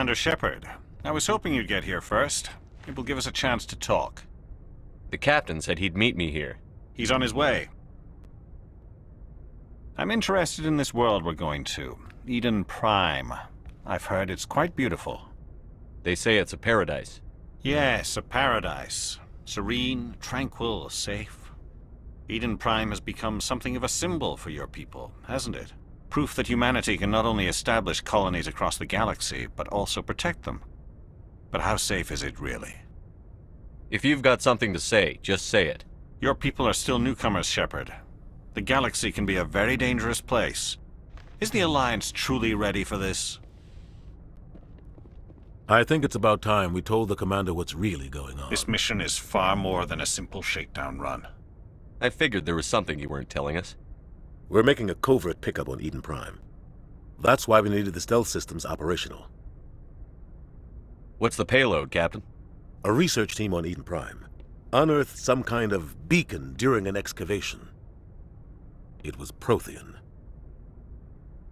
Commander Shepard. I was hoping you'd get here first. It will give us a chance to talk. The captain said he'd meet me here. He's on his way. I'm interested in this world we're going to, Eden Prime. I've heard it's quite beautiful. They say it's a paradise. Yes, a paradise. Serene, tranquil, safe. Eden Prime has become something of a symbol for your people, hasn't it? Proof that humanity can not only establish colonies across the galaxy, but also protect them. But how safe is it really? If you've got something to say, just say it. Your people are still newcomers, Shepard. The galaxy can be a very dangerous place. Is the Alliance truly ready for this? I think it's about time we told the Commander what's really going on. This mission is far more than a simple shakedown run. I figured there was something you weren't telling us. We're making a covert pickup on Eden Prime. That's why we needed the stealth systems operational. What's the payload, Captain? A research team on Eden Prime unearthed some kind of beacon during an excavation. It was Prothean.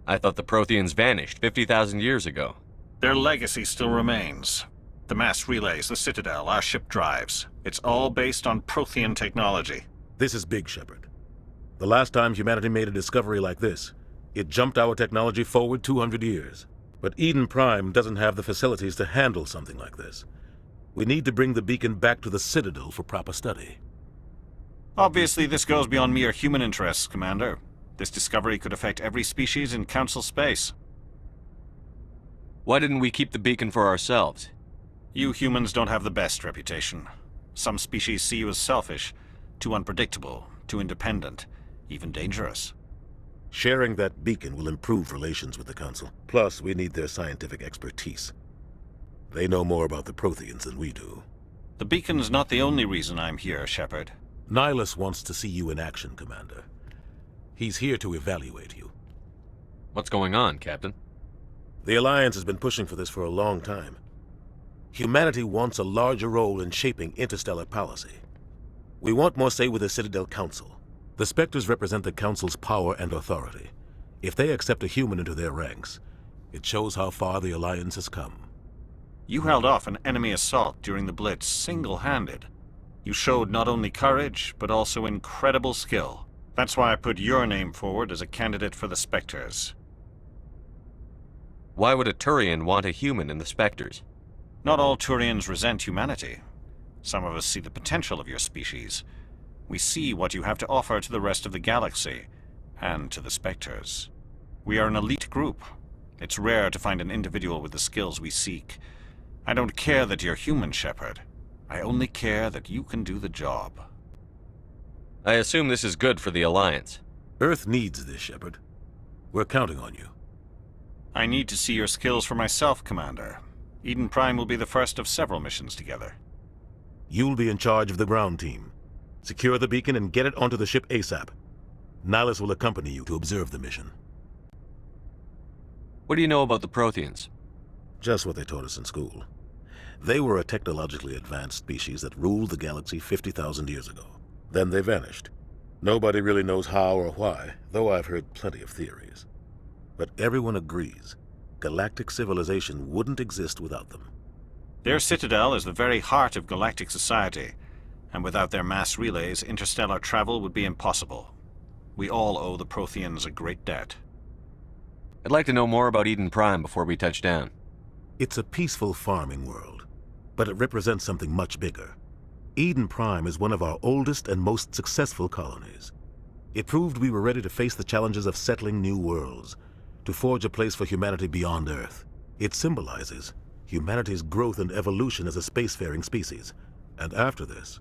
I thought the Protheans vanished 50,000 years ago. Their legacy still remains. The mass relays, the Citadel, our ship drives. It's all based on Prothean technology. This is big, Shepard. The last time humanity made a discovery like this, it jumped our technology forward 200 years. But Eden Prime doesn't have the facilities to handle something like this. We need to bring the beacon back to the Citadel for proper study. Obviously, this goes beyond mere human interests, Commander. This discovery could affect every species in Council space. Why didn't we keep the beacon for ourselves? You humans don't have the best reputation. Some species see you as selfish, too unpredictable, too independent, even dangerous. Sharing that beacon will improve relations with the Council. Plus, we need their scientific expertise. They know more about the Protheans than we do. The beacon's not the only reason I'm here, Shepard. Nihilus wants to see you in action, Commander. He's here to evaluate you. What's going on, Captain? The Alliance has been pushing for this for a long time. Humanity wants a larger role in shaping interstellar policy. We want more say with the Citadel Council. The Spectres represent the Council's power and authority. If they accept a human into their ranks, it shows how far the Alliance has come. You held off an enemy assault during the Blitz single-handed. You showed not only courage, but also incredible skill. That's why I put your name forward as a candidate for the Spectres. Why would a Turian want a human in the Spectres? Not all Turians resent humanity. Some of us see the potential of your species. We see what you have to offer to the rest of the galaxy, and to the Spectres. We are an elite group. It's rare to find an individual with the skills we seek. I don't care that you're human, Shepard. I only care that you can do the job. I assume this is good for the Alliance. Earth needs this, Shepard. We're counting on you. I need to see your skills for myself, Commander. Eden Prime will be the first of several missions together. You'll be in charge of the ground team. Secure the beacon and get it onto the ship ASAP. Nihilus will accompany you to observe the mission. What do you know about the Protheans? Just what they taught us in school. They were a technologically advanced species that ruled the galaxy 50,000 years ago. Then they vanished. Nobody really knows how or why, though I've heard plenty of theories. But everyone agrees, galactic civilization wouldn't exist without them. Their citadel is the very heart of galactic society, and without their mass relays, interstellar travel would be impossible. We all owe the Protheans a great debt. I'd like to know more about Eden Prime before we touch down. It's a peaceful farming world, but it represents something much bigger. Eden Prime is one of our oldest and most successful colonies. It proved we were ready to face the challenges of settling new worlds, to forge a place for humanity beyond Earth. It symbolizes humanity's growth and evolution as a spacefaring species. And after this,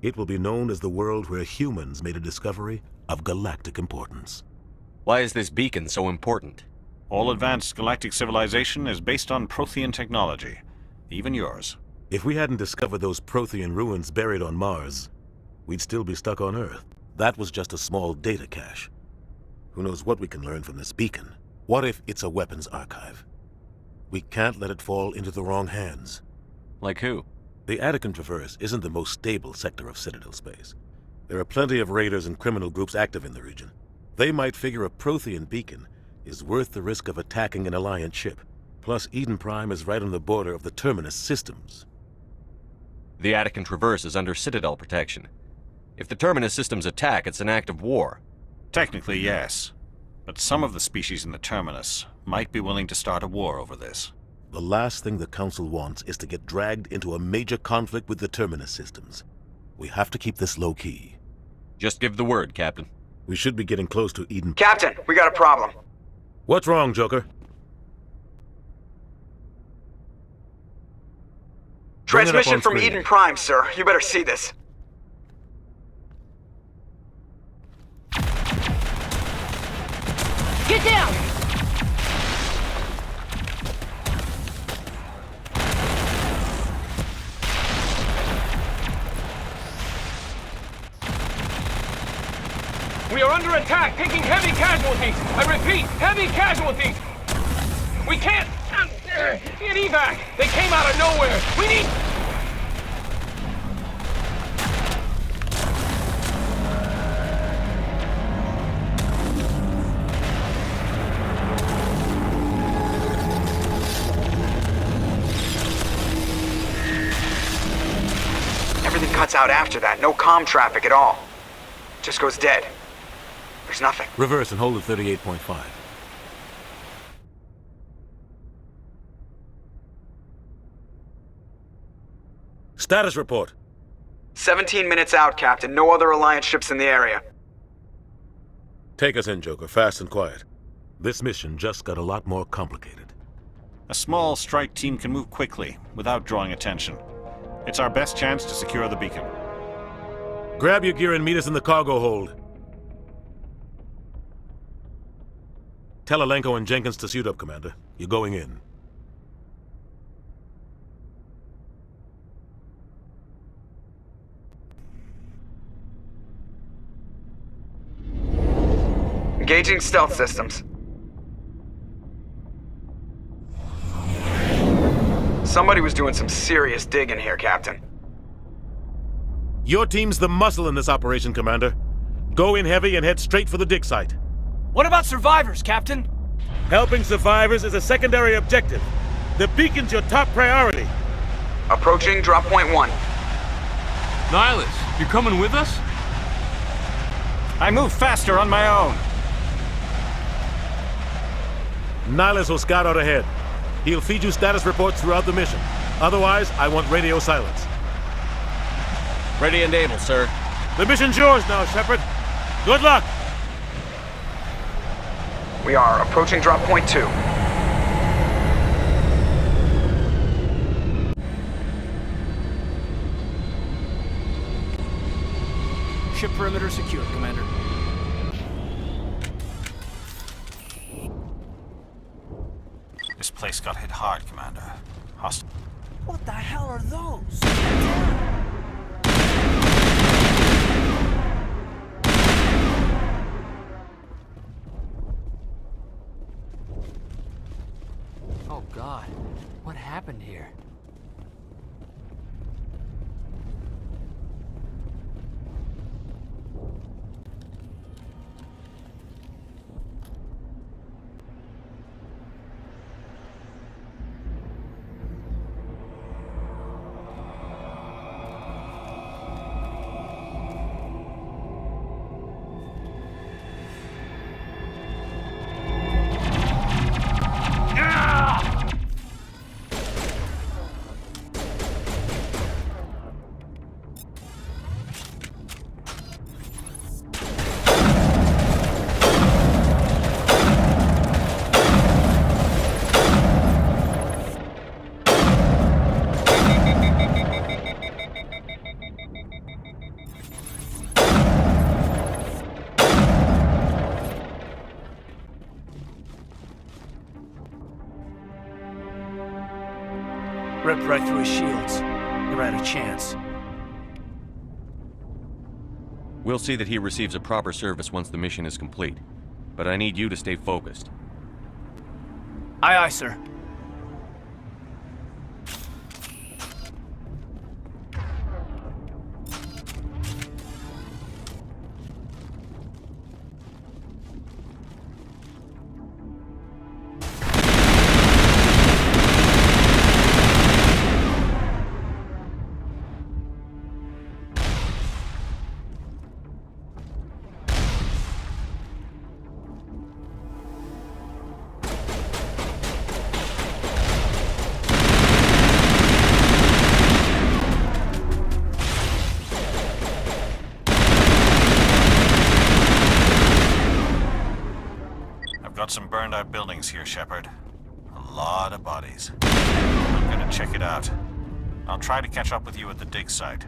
it will be known as the world where humans made a discovery of galactic importance. Why is this beacon so important? All advanced galactic civilization is based on Prothean technology, even yours. If we hadn't discovered those Prothean ruins buried on Mars, we'd still be stuck on Earth. That was just a small data cache. Who knows what we can learn from this beacon? What if it's a weapons archive? We can't let it fall into the wrong hands. Like who? The Attican Traverse isn't the most stable sector of Citadel space. There are plenty of raiders and criminal groups active in the region. They might figure a Prothean beacon is worth the risk of attacking an Alliance ship. Plus, Eden Prime is right on the border of the Terminus systems. The Attican Traverse is under Citadel protection. If the Terminus systems attack, it's an act of war. Technically, yes. But some of the species in the Terminus might be willing to start a war over this. The last thing the Council wants is to get dragged into a major conflict with the Terminus systems. We have to keep this low-key. Just give the word, Captain. We should be getting close to Eden. Captain, we got a problem. What's wrong, Joker? Bring it up Transmission on from screen. Eden Prime, sir. You better see this. Get down! We are under attack, taking heavy casualties. I repeat, heavy casualties. We can't get evac. They came out of nowhere. We need... Everything cuts out after that. No comm traffic at all. Just goes dead. There's nothing. Reverse and hold at 38.5. Status report. 17 minutes out, Captain. No other Alliance ships in the area. Take us in, Joker, fast and quiet. This mission just got a lot more complicated. A small strike team can move quickly, without drawing attention. It's our best chance to secure the beacon. Grab your gear and meet us in the cargo hold. Tell Alenko and Jenkins to suit up, Commander. You're going in. Engaging stealth systems. Somebody was doing some serious digging here, Captain. Your team's the muscle in this operation, Commander. Go in heavy and head straight for the dig site. What about survivors, Captain? Helping survivors is a secondary objective. The beacon's your top priority. Approaching drop point 1. Nihilus, you coming with us? I move faster on my own. Nihilus will scout out ahead. He'll feed you status reports throughout the mission. Otherwise, I want radio silence. Ready and able, sir. The mission's yours now, Shepard. Good luck! We are approaching drop point 2. Ship perimeter secured, Commander. This place got hit hard, Commander. Hostile. What the hell are those? Oh God, what happened here? Ripped right through his shields. Never had a chance. We'll see that he receives a proper service once the mission is complete. But I need you to stay focused. Aye, aye, sir. Got some burned out buildings here, Shepard. A lot of bodies. I'm gonna check it out. I'll try to catch up with you at the dig site.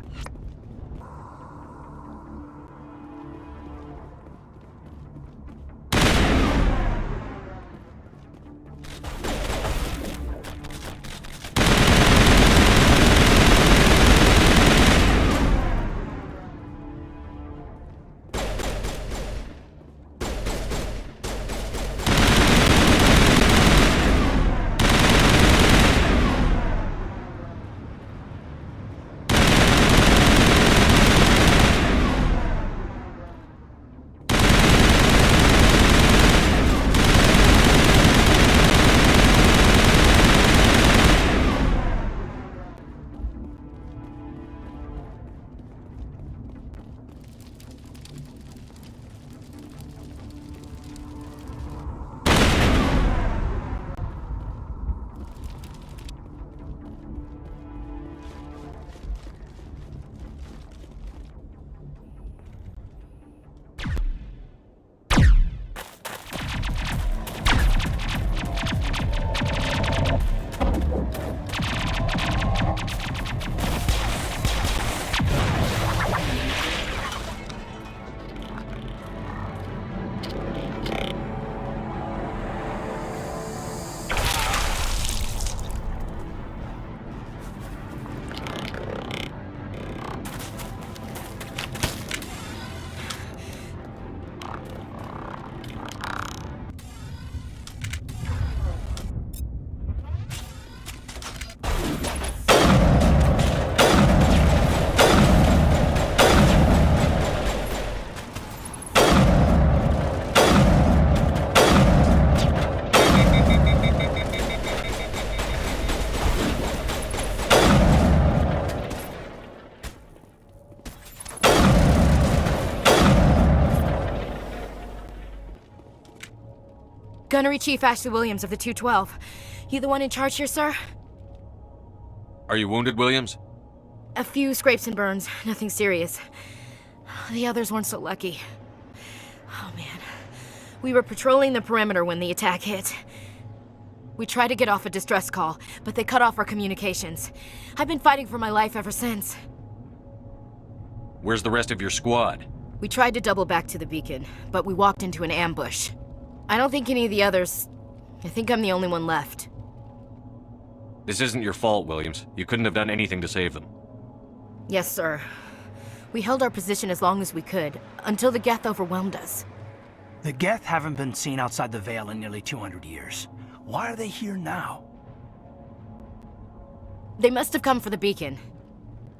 Gunnery Chief Ashely Williams of the 212. You the one in charge here, sir? Are you wounded, Williams? A few scrapes and burns, nothing serious. The others weren't so lucky. Oh man. We were patrolling the perimeter when the attack hit. We tried to get off a distress call, but they cut off our communications. I've been fighting for my life ever since. Where's the rest of your squad? We tried to double back to the beacon, but we walked into an ambush. I don't think any of the others... I think I'm the only one left. This isn't your fault, Williams. You couldn't have done anything to save them. Yes, sir. We held our position as long as we could, until the Geth overwhelmed us. The Geth haven't been seen outside the Veil in nearly 200 years. Why are they here now? They must have come for the beacon.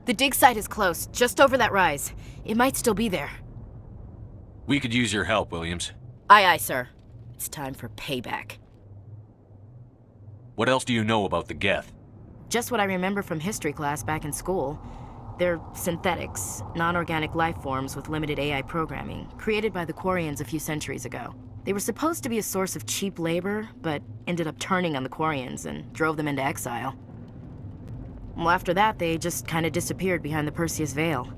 The dig site is close, just over that rise. It might still be there. We could use your help, Williams. Aye, aye, sir. It's time for payback. What else do you know about the Geth? Just what I remember from history class back in school. They're synthetics, non-organic life forms with limited AI programming, created by the Quarians a few centuries ago. They were supposed to be a source of cheap labor, but ended up turning on the Quarians and drove them into exile. Well, after that, they just kind of disappeared behind the Perseus Veil.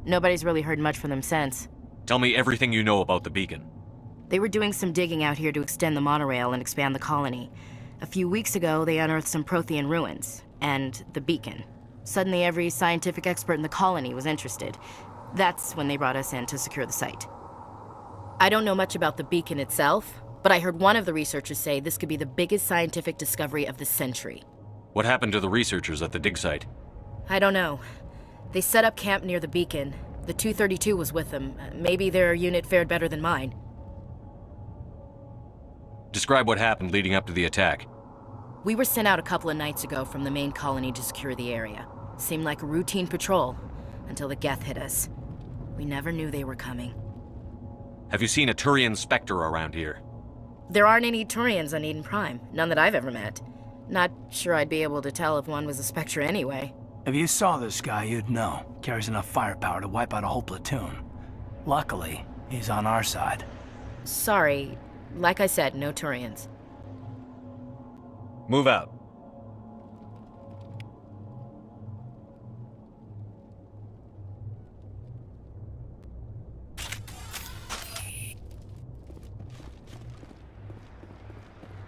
Nobody's really heard much from them since. Tell me everything you know about the beacon. They were doing some digging out here to extend the monorail and expand the colony. A few weeks ago, they unearthed some Prothean ruins, and the beacon. Suddenly, every scientific expert in the colony was interested. That's when they brought us in to secure the site. I don't know much about the beacon itself, but I heard one of the researchers say this could be the biggest scientific discovery of the century. What happened to the researchers at the dig site? I don't know. They set up camp near the beacon. The 232 was with them. Maybe their unit fared better than mine. Describe what happened leading up to the attack. We were sent out a couple of nights ago from the main colony to secure the area. Seemed like a routine patrol, until the Geth hit us. We never knew they were coming. Have you seen a Turian Spectre around here? There aren't any Turians on Eden Prime, none that I've ever met. Not sure I'd be able to tell if one was a Spectre anyway. If you saw this guy, you'd know. Carries enough firepower to wipe out a whole platoon. Luckily, he's on our side. Sorry, like I said, no Turians. Move out.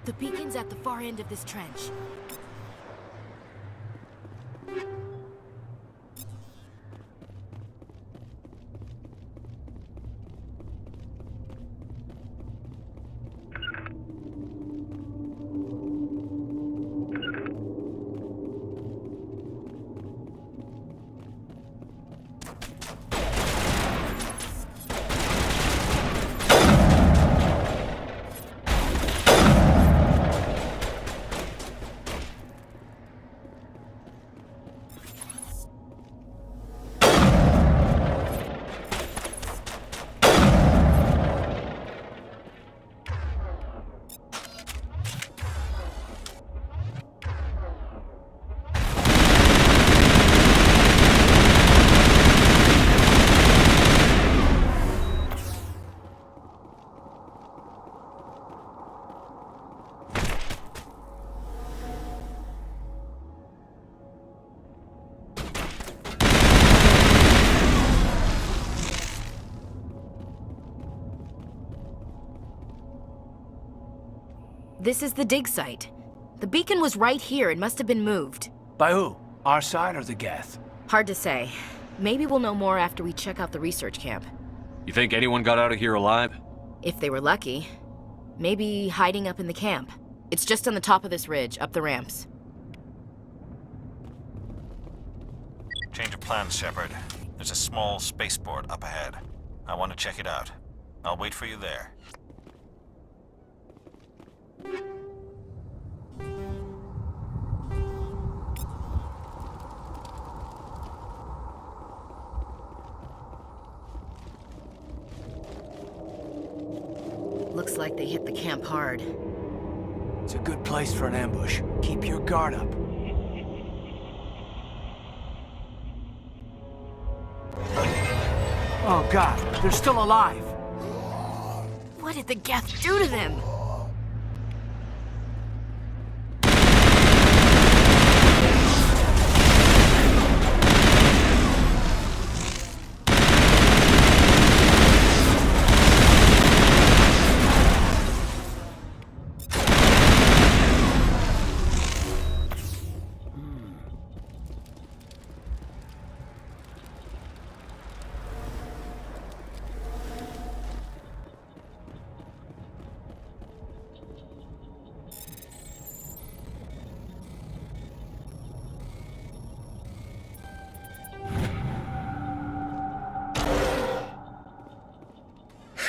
The beacon's at the far end of this trench. This is the dig site. The beacon was right here. It must have been moved. By who? Our side or the Geth? Hard to say. Maybe we'll know more after we check out the research camp. You think anyone got out of here alive? If they were lucky. Maybe hiding up in the camp. It's just on the top of this ridge, up the ramps. Change of plans, Shepard. There's a small spaceport up ahead. I want to check it out. I'll wait for you there. Looks like they hit the camp hard. It's a good place for an ambush. Keep your guard up. Oh God, they're still alive! What did the Geth do to them?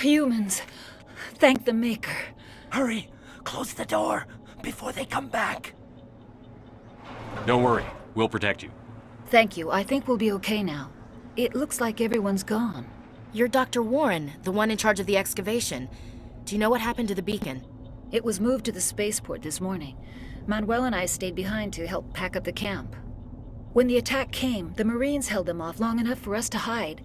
Humans. Thank the Maker. Hurry! Close the door before they come back! Don't worry. We'll protect you. Thank you. I think we'll be okay now. It looks like everyone's gone. You're Dr. Warren, the one in charge of the excavation. Do you know what happened to the beacon? It was moved to the spaceport this morning. ME1LE and I stayed behind to help pack up the camp. When the attack came, the Marines held them off long enough for us to hide.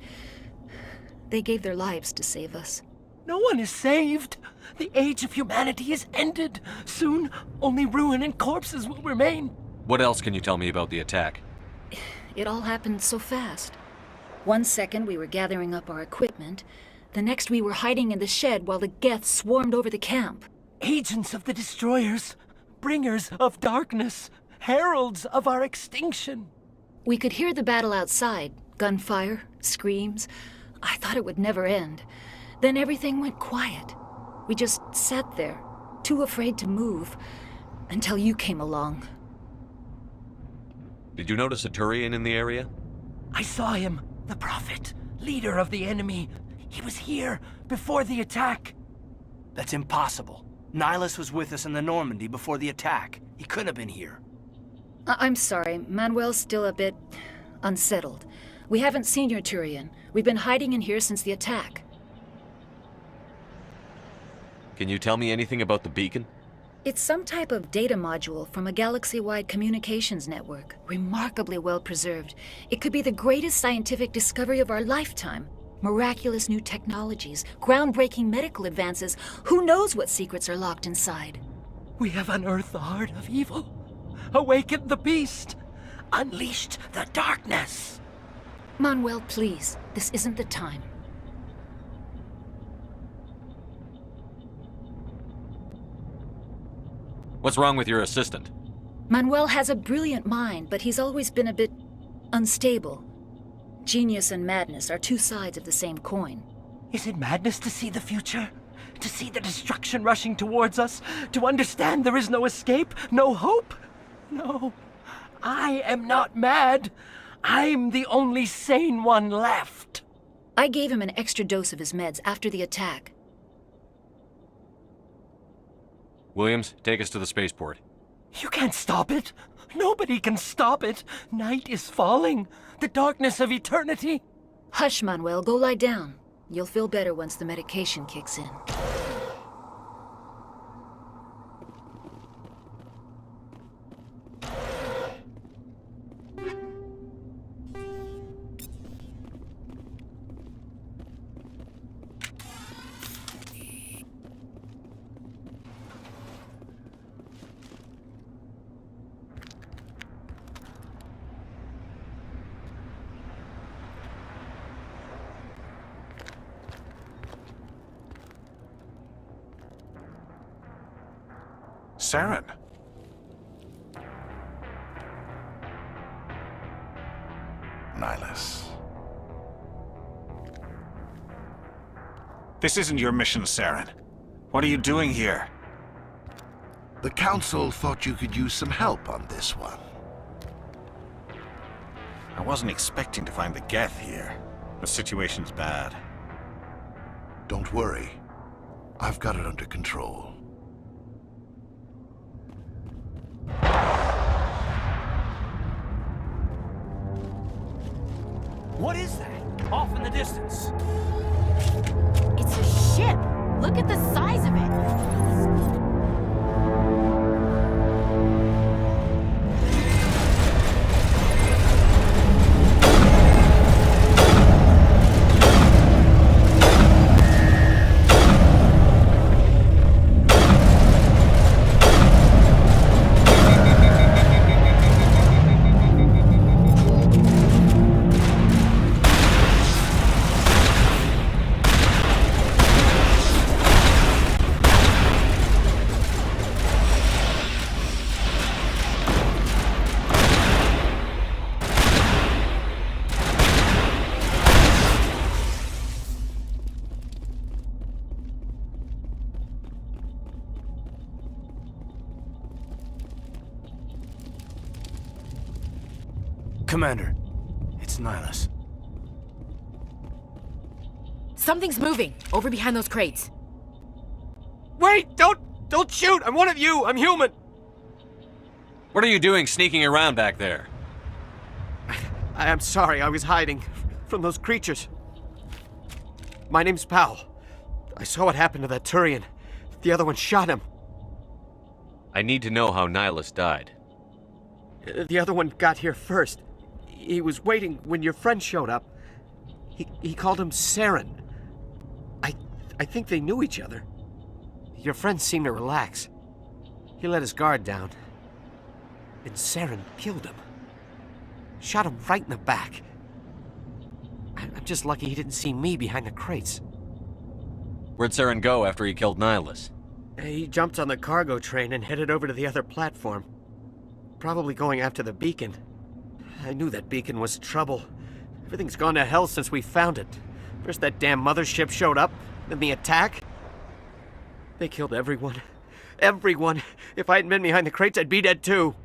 They gave their lives to save us. No one is saved. The age of humanity is ended. Soon, only ruin and corpses will remain. What else can you tell me about the attack? It all happened so fast. 1 second we were gathering up our equipment. The next we were hiding in the shed while the Geth swarmed over the camp. Agents of the destroyers, bringers of darkness, heralds of our extinction. We could hear the battle outside. Gunfire, screams. I thought it would never end. Then everything went quiet. We just sat there, too afraid to move, until you came along. Did you notice a Turian in the area? I saw him, the Prophet, leader of the enemy. He was here before the attack. That's impossible. Nihilus was with us in the Normandy before the attack. He couldn't have been here. I'm sorry, ME1LE's still a bit unsettled. We haven't seen your Turian. We've been hiding in here since the attack. Can you tell me anything about the beacon? It's some type of data module from a galaxy-wide communications network, remarkably well preserved. It could be the greatest scientific discovery of our lifetime. Miraculous new technologies, groundbreaking medical advances. Who knows what secrets are locked inside? We have unearthed the heart of evil, awakened the beast, unleashed the darkness. ME1LE, please. This isn't the time. What's wrong with your assistant? Manuel has a brilliant mind, but he's always been a bit unstable. Genius and madness are two sides of the same coin. Is it madness to see the future? To see the destruction rushing towards us? To understand there is no escape? No hope? No. I am not mad. I'm the only sane one left. I gave him an extra dose of his meds after the attack. Williams, take us to the spaceport. You can't stop it. Nobody can stop it. Night is falling. The darkness of eternity. Hush, Manuel. Go lie down. You'll feel better once the medication kicks in. Saren. Nihilus. This isn't your mission, Saren. What are you doing here? The Council thought you could use some help on this one. I wasn't expecting to find the Geth here. The situation's bad. Don't worry. I've got it under control. What is that? Off in the distance. It's a ship! Look at the size of it! Commander, it's Nihilus. Something's moving, over behind those crates. Wait! Don't shoot! I'm one of you! I'm human! What are you doing sneaking around back there? I'm sorry, I was hiding from those creatures. My name's Powell. I saw what happened to that Turian. The other one shot him. I need to know how Nihilus died. The other one got here first. He was waiting when your friend showed up. He called him Saren. I think they knew each other. Your friend seemed to relax. He let his guard down. And Saren killed him. Shot him right in the back. I'm just lucky he didn't see me behind the crates. Where'd Saren go after he killed Nihilus? He jumped on the cargo train and headed over to the other platform. Probably going after the beacon. I knew that beacon was trouble. Everything's gone to hell since we found it. First that damn mothership showed up, then the attack. They killed everyone. Everyone. If I hadn't been behind the crates, I'd be dead too.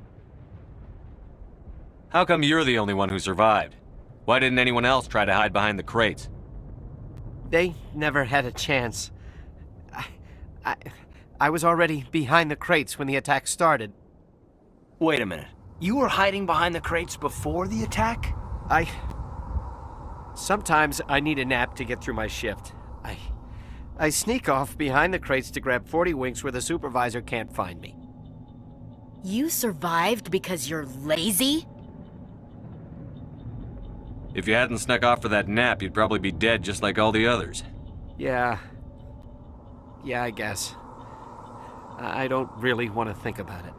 How come you're the only one who survived? Why didn't anyone else try to hide behind the crates? They never had a chance. I was already behind the crates when the attack started. Wait a minute. You were hiding behind the crates before the attack? Sometimes I need a nap to get through my shift. I sneak off behind the crates to grab 40 winks where the supervisor can't find me. You survived because you're lazy? If you hadn't snuck off for that nap, you'd probably be dead just like all the others. Yeah, I guess. I don't really want to think about it.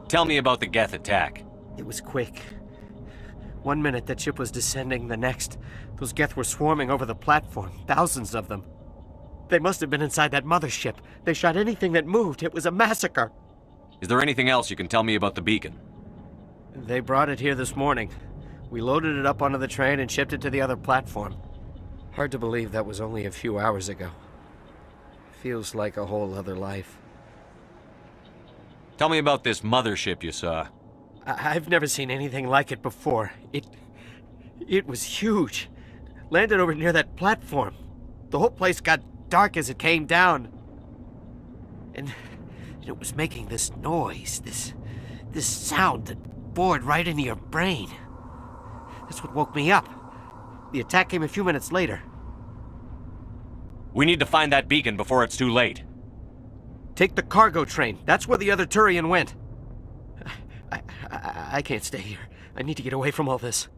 Tell me about the Geth attack. It was quick. 1 minute that ship was descending, the next, those Geth were swarming over the platform, thousands of them. They must have been inside that mothership. They shot anything that moved. It was a massacre. Is there anything else you can tell me about the beacon? They brought it here this morning. We loaded it up onto the train and shipped it to the other platform. Hard to believe that was only a few hours ago. Feels like a whole other life. Tell me about this mothership you saw. I've never seen anything like it before. It was huge. Landed over near that platform. The whole place got dark as it came down. And it was making this noise, this sound that bored right into your brain. That's what woke me up. The attack came a few minutes later. We need to find that beacon before it's too late. Take the cargo train. That's where the other Turian went. I can't stay here. I need to get away from all this.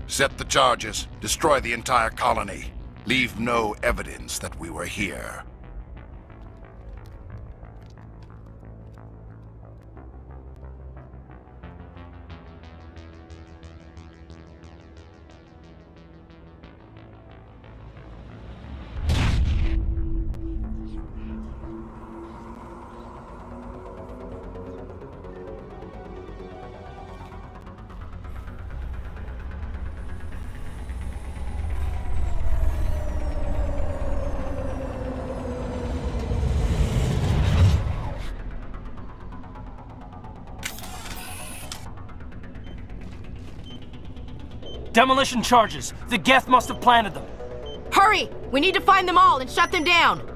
Set the charges. Destroy the entire colony. Leave no evidence that we were here. Demolition charges. The Geth must have planted them. Hurry! We need to find them all and shut them down!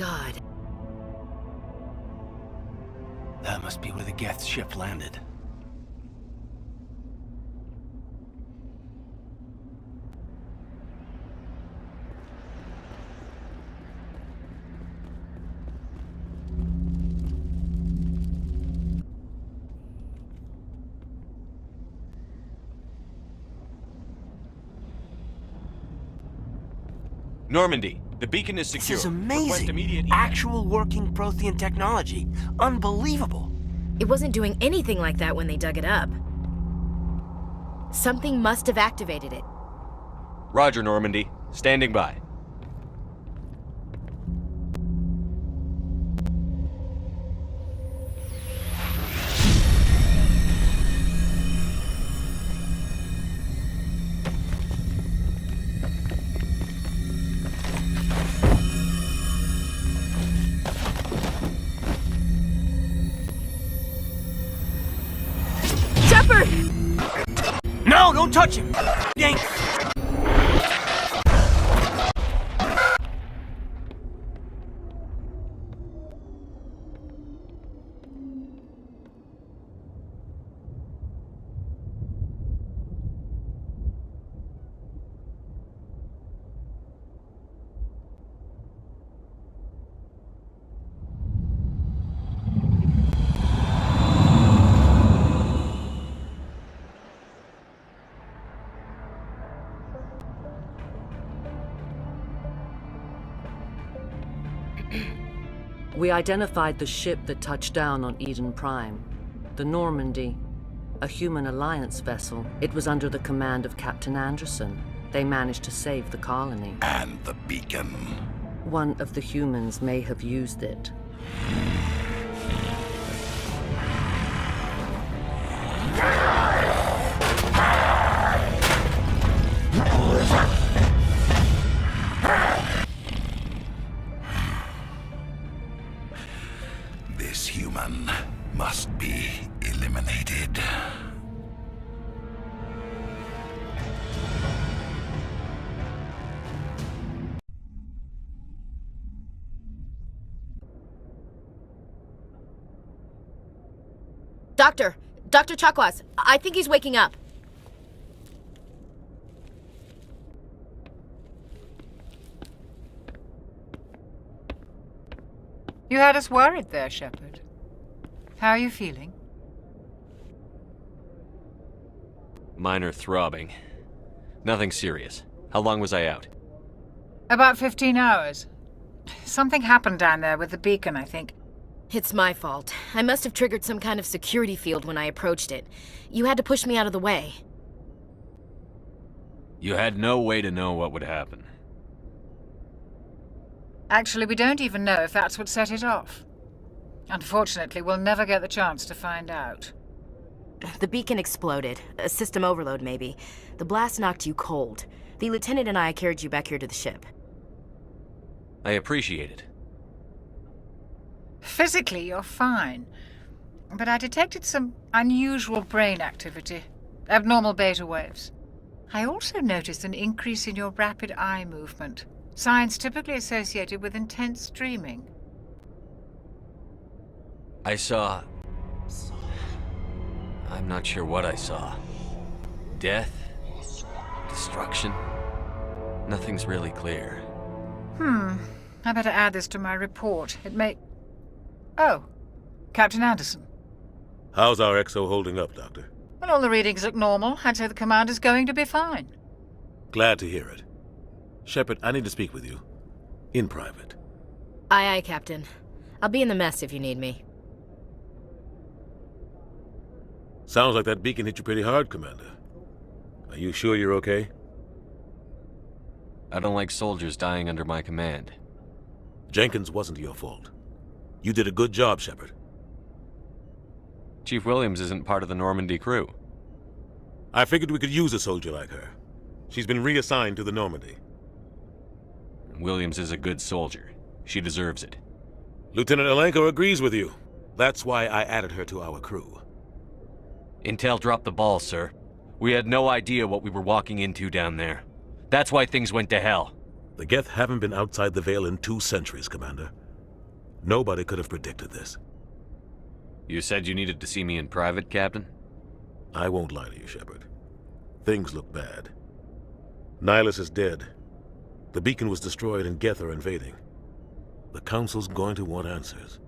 God. That must be where the Geth ship landed. Normandy, the beacon is secure. This is Request amazing. immediate Actual working Prothean technology. Unbelievable. It wasn't doing anything like that when they dug it up. Something must have activated it. Roger, Normandy. Standing by. Shepard! No, don't touch him! Yank! We identified the ship that touched down on Eden Prime. The Normandy. A human alliance vessel. It was under the command of Captain Anderson. They managed to save the colony. And the beacon. One of the humans may have used it. This human must be eliminated. Dr. Chakwas, I think he's waking up. You had us worried there, Shepard. How are you feeling? Minor throbbing. Nothing serious. How long was I out? About 15 hours. Something happened down there with the beacon, I think. It's my fault. I must have triggered some kind of security field when I approached it. You had to push me out of the way. You had no way to know what would happen. Actually, we don't even know if that's what set it off. Unfortunately, we'll never get the chance to find out. The beacon exploded. A system overload, maybe. The blast knocked you cold. The lieutenant and I carried you back here to the ship. I appreciate it. Physically, you're fine. But I detected some unusual brain activity. Abnormal beta waves. I also noticed an increase in your rapid eye movement. Signs typically associated with intense dreaming. I saw... I'm not sure what I saw. Death? Destruction? Nothing's really clear. I better add this to my report. It may... Oh, Captain Anderson. How's our XO holding up, Doctor? Well, all the readings look normal. I'd say the commander's going to be fine. Glad to hear it. Shepard, I need to speak with you. In private. Aye, aye, Captain. I'll be in the mess if you need me. Sounds like that beacon hit you pretty hard, Commander. Are you sure you're okay? I don't like soldiers dying under my command. Jenkins wasn't your fault. You did a good job, Shepard. Chief Williams isn't part of the Normandy crew. I figured we could use a soldier like her. She's been reassigned to the Normandy. Williams is a good soldier. She deserves it. Lieutenant Alenko agrees with you. That's why I added her to our crew. Intel dropped the ball, sir. We had no idea what we were walking into down there. That's why things went to hell. The Geth haven't been outside the Veil in 2 centuries, Commander. Nobody could have predicted this. You said you needed to see me in private, Captain? I won't lie to you, Shepard. Things look bad. Nihilus is dead. The beacon was destroyed and Geth are invading. The Council's going to want answers.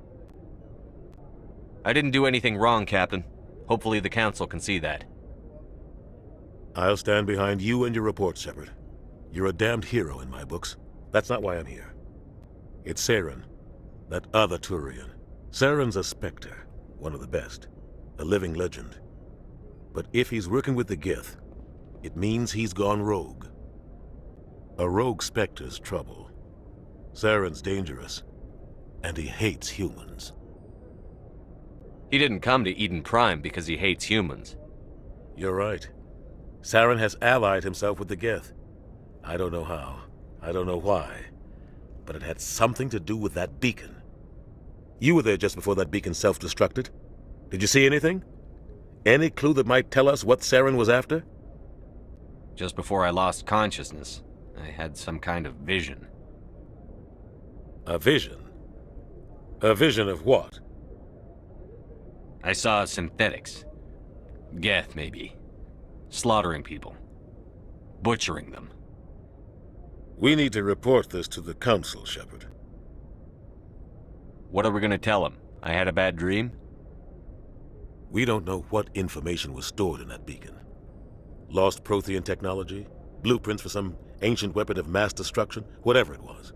I didn't do anything wrong, Captain. Hopefully the Council can see that. I'll stand behind you and your report, Shepard. You're a damned hero in my books. That's not why I'm here. It's Saren, that other Turian. Saren's a Spectre, one of the best, a living legend. But if he's working with the Geth, it means he's gone rogue. A rogue Spectre's trouble. Saren's dangerous, and he hates humans. He didn't come to Eden Prime because he hates humans. You're right. Saren has allied himself with the Geth. I don't know how, I don't know why, but it had something to do with that beacon. You were there just before that beacon self-destructed. Did you see anything? Any clue that might tell us what Saren was after? Just before I lost consciousness, I had some kind of vision. A vision? A vision of what? I saw synthetics. Geth, maybe. Slaughtering people. Butchering them. We need to report this to the Council, Shepard. What are we gonna tell him? I had a bad dream? We don't know what information was stored in that beacon. Lost Prothean technology? Blueprints for some ancient weapon of mass destruction? Whatever it was.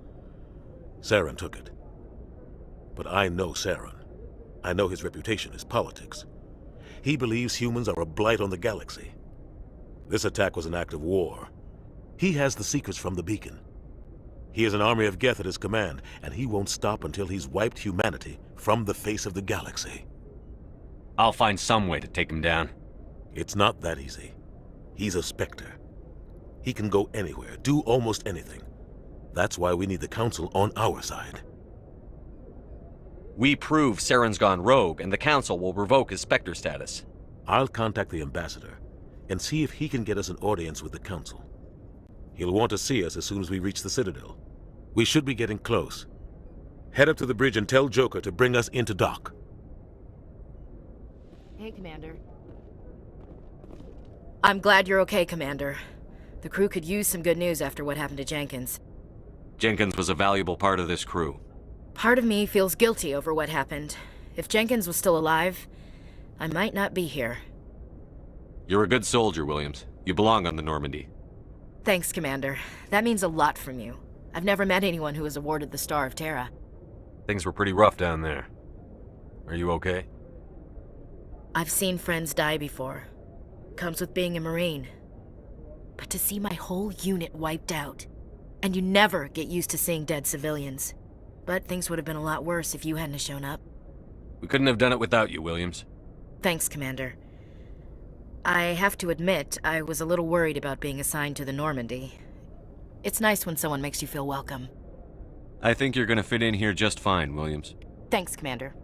Saren took it. But I know Saren. I know his reputation is politics. He believes humans are a blight on the galaxy. This attack was an act of war. He has the secrets from the beacon. He has an army of Geth at his command, and he won't stop until he's wiped humanity from the face of the galaxy. I'll find some way to take him down. It's not that easy. He's a Spectre. He can go anywhere, do almost anything. That's why we need the Council on our side. We prove Saren's gone rogue, and the Council will revoke his Spectre status. I'll contact the Ambassador and see if he can get us an audience with the Council. He'll want to see us as soon as we reach the Citadel. We should be getting close. Head up to the bridge and tell Joker to bring us into dock. Hey, Commander. I'm glad you're okay, Commander. The crew could use some good news after what happened to Jenkins. Jenkins was a valuable part of this crew. Part of me feels guilty over what happened. If Jenkins was still alive, I might not be here. You're a good soldier, Williams. You belong on the Normandy. Thanks, Commander. That means a lot from you. I've never met anyone who was awarded the Star of Terra. Things were pretty rough down there. Are you okay? I've seen friends die before. Comes with being a Marine. But to see my whole unit wiped out, and you never get used to seeing dead civilians. But things would have been a lot worse if you hadn't shown up. We couldn't have done it without you, Williams. Thanks, Commander. I have to admit, I was a little worried about being assigned to the Normandy. It's nice when someone makes you feel welcome. I think you're gonna fit in here just fine, Williams. Thanks, Commander.